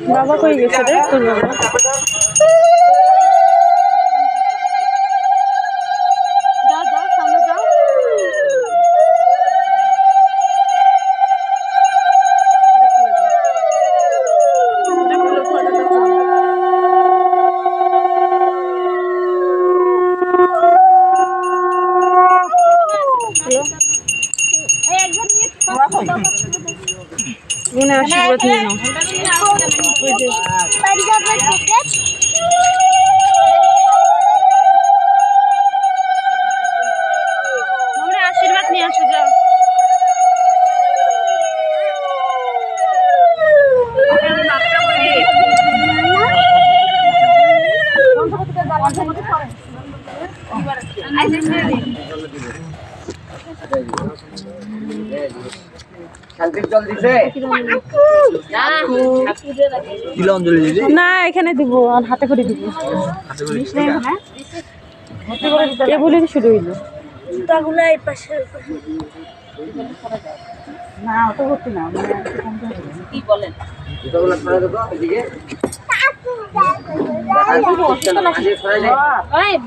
বাবা কই গেছে রে তোর বাবা? যাও যাও সামনে যাও। আশীর্বাদ নিয়ে নাও। আশীর্বাদ নিয়ে আসো যাও। না এখানে দিব আর হাতে করে দিব বলে শুরু হইল না অত করতে না কি বলেন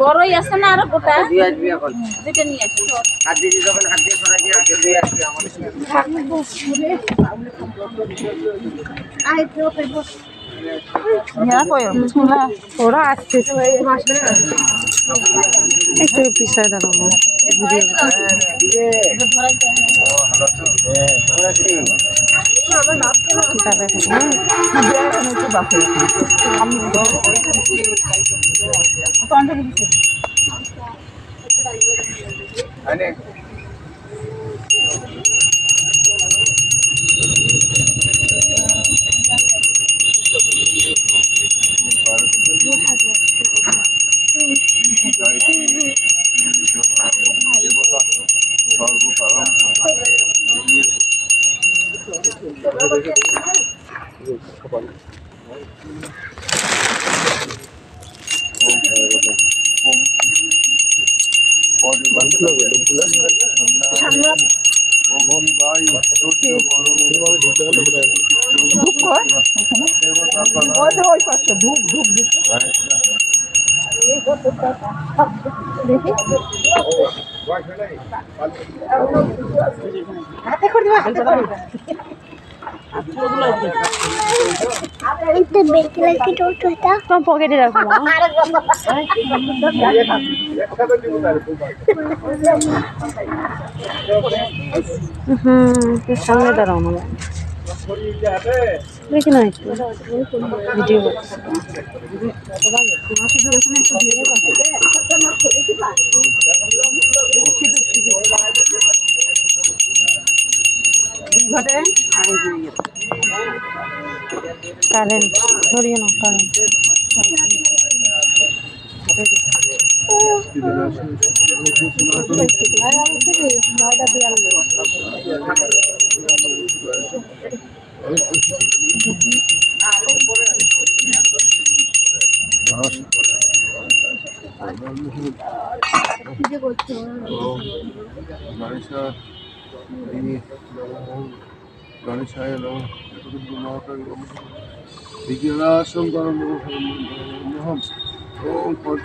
বড়ই আছে না আরো গোটা দুইটা নিয়ে আসি ওরা আসছে একটু পিছায় দাঁড়াবো পকেটে রাখবো সামনে দাঁড়াও না দেখি না একটু ভিডিও কারেন্ট ধরিয়ে নাও কারেন্ট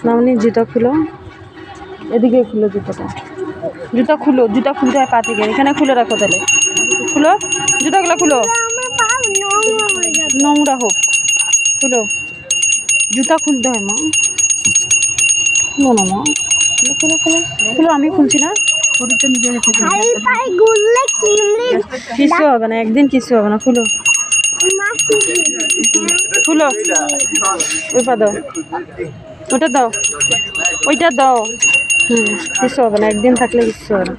মামনি জুতা খুলো এদিকে খুলো জুতাটা জুতা খুলো জুতা খুলতে হয় পা থেকে এখানে খুলে রাখো তাহলে খুলো জুতাগুলো খুলো নোংরা হোক খুলো জুতা খুলতে হয় মা খুলো না মা খুলো খুলো খুলো আমি খুলছি না কিছু হবে না একদিন কিছু হবে না খুলো খুলো ওই পা দাও ওটা দাও ওইটা দাও কিছু হবে না একদিন থাকলে কিছু হবে না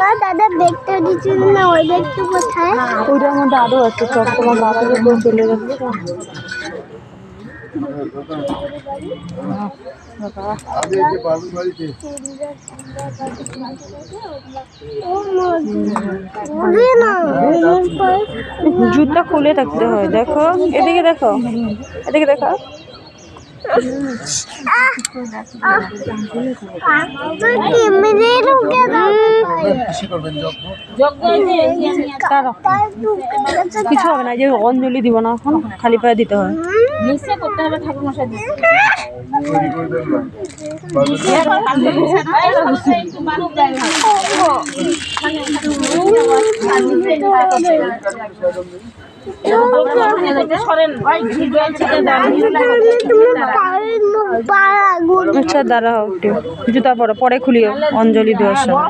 দাদা দেখতে দিচ্ছিল না ওই দেখতে কোথায় ওইটার মধ্যে আরো আছে সব তোমার বাবা চলে যাচ্ছে জুতা খুলে থাকতে হয়। দেখো এদিকে, দেখো এদিকে, দেখো কিছু হবে না, যে অঞ্জলি দিব না, এখন খালি পায়ে দিতে হয়। করতে হবে ঠাকুর মশাই আচ্ছা দাঁড়াও একটু, জুতা পরো, পরে খুলিও অঞ্জলি দেওয়ার সময়।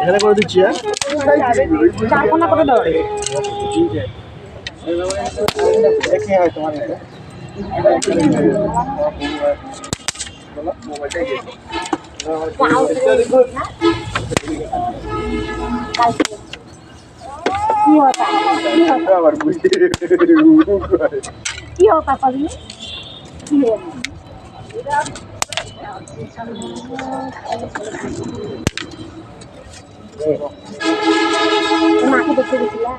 এখানে করে দিচ্ছি, চারকোনা করে দাও। দেখি হয় তোমার কি होता पापी মাকে দেখতে গেছিলা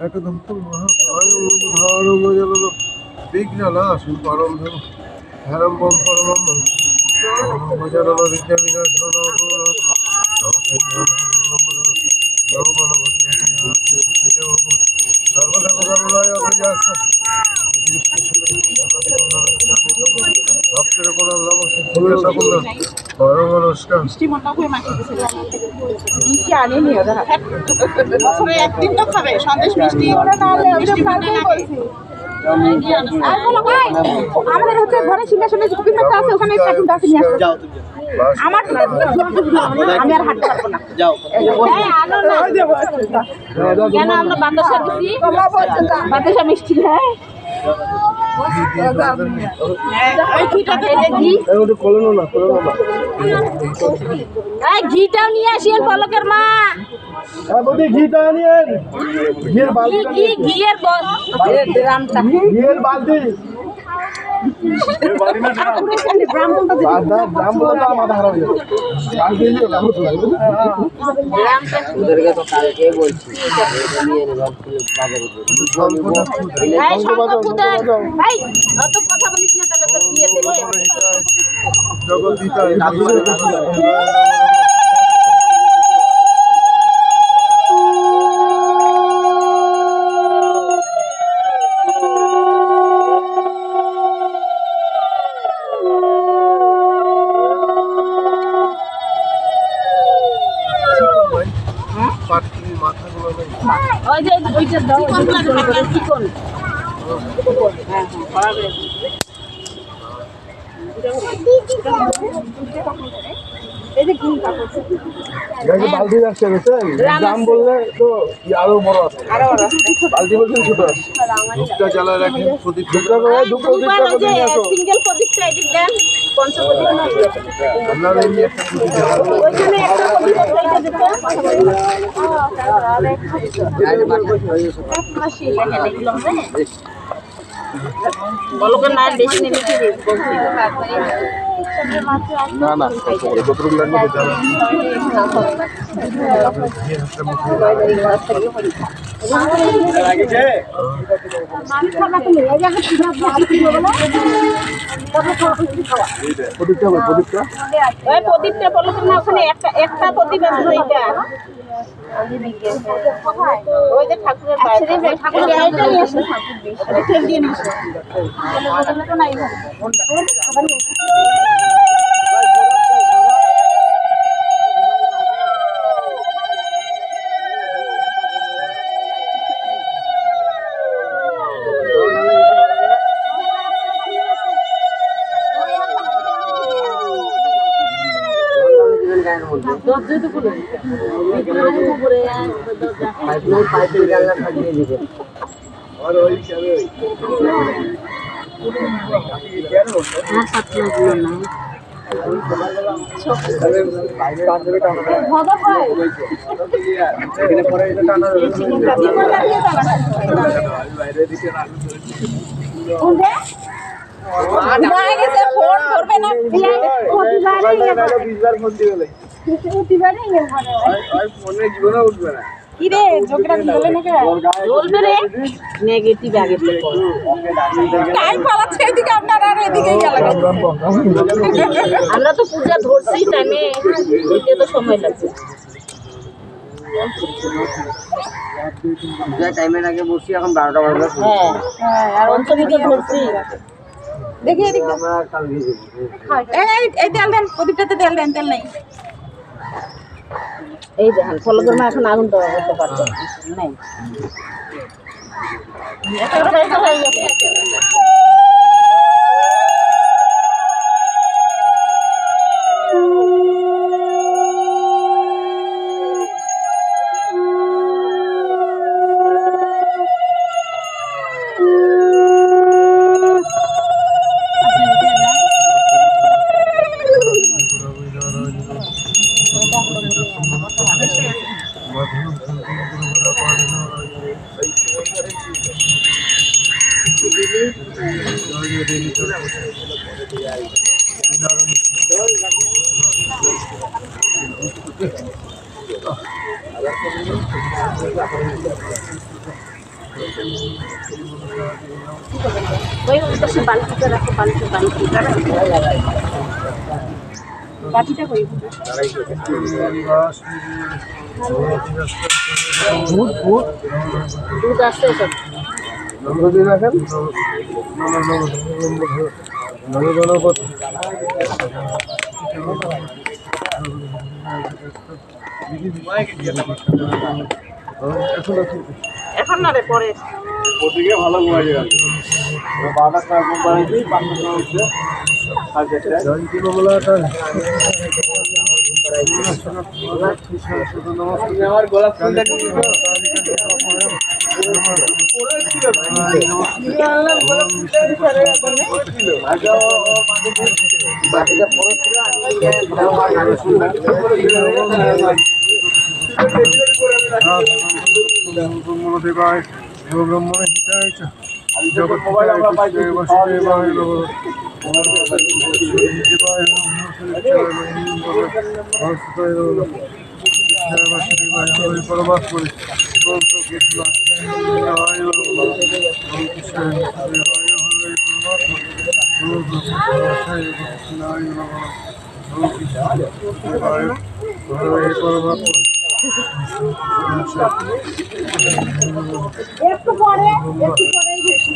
একদম বিঘ্নাশ পরম হরম বম পরম ভজন বিদ্যা বিনাশ ভক্তের কোনো পরম নমস্কার। একদিন তো খাবে সন্দেশ মিষ্টি আমাদের হচ্ছে ঘরে সিংহাসনে কপি পাতা আছে, ওখানে ঠাকুরটা আছে নিয়ে আসো। আমার আমি আর হাঁটতে পারবো না। কেন আমরা বাতাসা দিচ্ছি, বাতাসা মিষ্টি দেয়। ঘিটাও নিয়ে আসিয়েন পলকের মা, ঘিটা নিয়ে ঘিয়ের বালতি কথা বলিস না, তাহলে তোর বিয়ে দেবে। জগদ্গীতা ওই যে ওইটা দাও, চিকন বালতি আসছে দাম বললে তো আরো বড় আছে, বালতি বলছেন ছোট আছে। ধূপটা জ্বালায় রাখেন, প্রদীপ সিঙ্গেল প্রদীপটা এদিক দেন, পঞ্চপ্রদীপ না আপনার এই একটা প্রদীপ জ্বালাবেন। ওইখানে একটা প্রদীপ এইটা দিতে বলকের না বেশি নেবে কি না না কতটুকু লাগবে তো জানো প্রদীপটা ওই প্রদীপটা বলকের না ওখানে একটা প্রদীপ আছে এইটা ওই যে ঠাকুরের ঠাকুর দিয়ে নিয়েছে और वही चलो কিরে যোগরা বলে না কে বলবে রে নেগেটিভ আগে টাইম পালাচ্ছে এদিকে আপনারা আর এদিকে গেল আমরা তো পূজা ধরছি টাইমে দিতে তো সময় লাগবে পূজা টাইমের আগে বসছি এখন 12টা বাজে হ্যাঁ আর অঞ্চলি তো ধরছি দেখি এদিকে আমরা কালকে এই তেল দেন প্রদীপটাতে তেল দেন তেল নেই এই দেখেন ফলকর্মা এখন আগুন দেওয়া করতে পারছে নাই ওই পাশে বালতিতে রাখো বালতিটা বাটিটা কই দুধ আছে সব নবদিন আছেন নবগণপতি এখন না রে পরে ওদিকে ভালো ঘুমাই যাবে 12টা কাজ বানাইছি 5টা হচ্ছে জয়ন্তী বাবলাটা আমার গোলাপ ফুলটা দেবায় ব্রহ্মণে হিতায় চ জগৎ হিতায় কৃষ্ণে বাসুদেবায় নমঃ দেবায় বাসুদেবায় নমঃ বাসুদেবায় হরি পরমাত্মনে ওম কৃষ্ণ কৃষ্ণায় নমঃ ওম কৃষ্ণায় দেবায় হরি পরমাত্মনে ওম কৃষ্ণায় নমঃ ওম কৃষ্ণায় দেবায় হরি পরমাত্মনে একটু পরে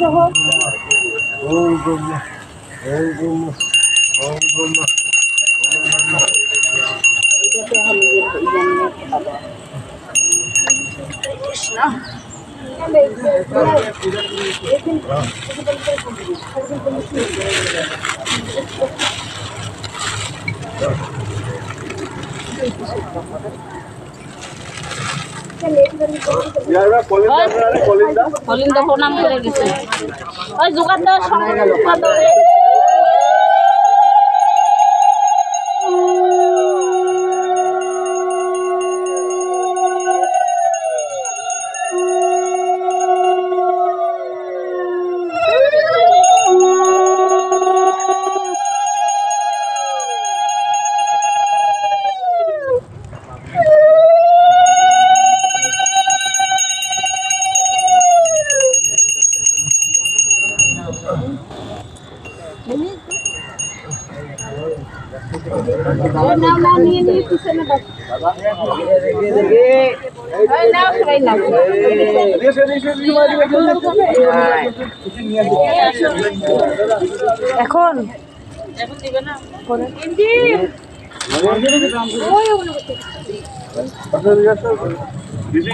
দেখো ওম ব্রহ্মা ওম ব্রহ্মা ওম ব্রহ্মা কলিন্দা প্রণাম করে গেছে ওই জোগাড় দেওয়ার সঙ্গে এখন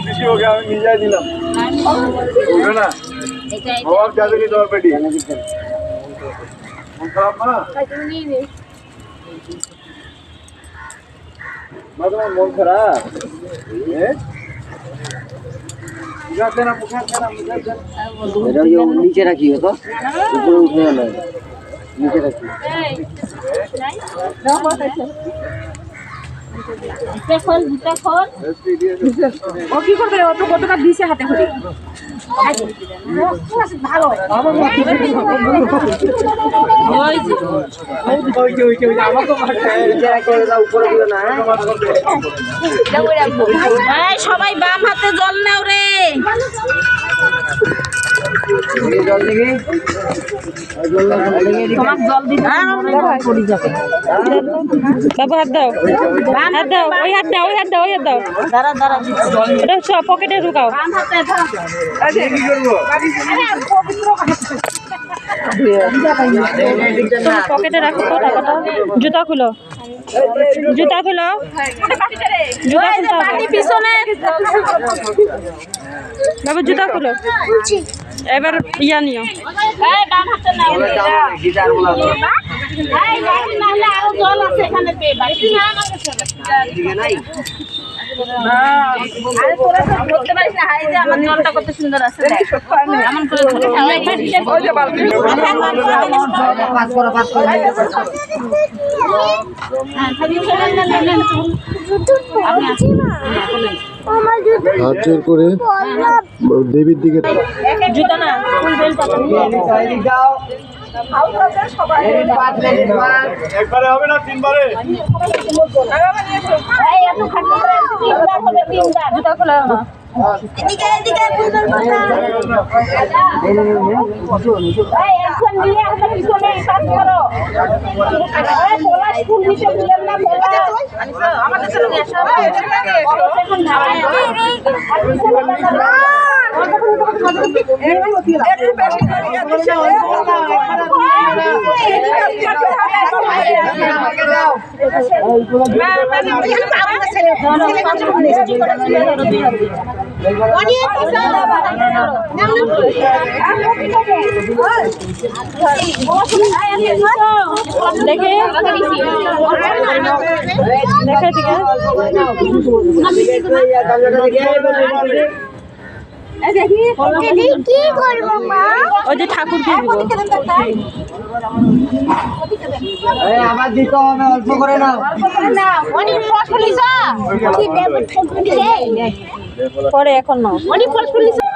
कृषि हो गया हमें मिल जाए दिलम है ना और ज्यादा नहीं दौड़ बैठी खराब ना मतलब मन खराब এটা যে নিচে রাখিও তো উপরে উঠে গেল নিচে রাখি ও কি করবে ও তো কতটা দিছে হাতে করে ভালো নিচে রাখি উপরে দিও না এই সবাই বাম হাতে জল নাও রে জল দিবি তোমার জল দিতে পড়ে যাবে বাবু হাত দাও হাত দাও ওই হাত দাও ওই হাত দাও ওই হাত দাও দাঁড়া দাঁড়া এটা সব পকেটে ঢুকাও বাম হাতে ধরো কি করবো পকেটে রাখো তো টাকাটা জুতা খুলো জুতা খুলো জুতা খুলতে হবে পিছনে বাবু জুতা খুলো এবার ইয়া নিও এই বাম হাতে নাও গিটার গুলো এই বাকি নাহলে আরো জল আছে এখানে পে বাকি না দিকে নাই আরে তোরা তো ধরতে পারিস না হাই যে আমার জলটা কত সুন্দর আছে দেখ এমন করে ধরে ওই যে বালতি পাস করো হাত জোর করে দেবীর দিকে জুতা না ফুল বেল্ট যাও একবারে হবে না তিনবারে জুতা খুলো না দেখে দেখে ঠিক কি করবো মা ওই যে ঠাকুরকে দিব আবার দিতে হবে অল্প করে নাও অনেক ফসল লিসা কি দেব পরে এখন নাও অনেক ফসল লিসা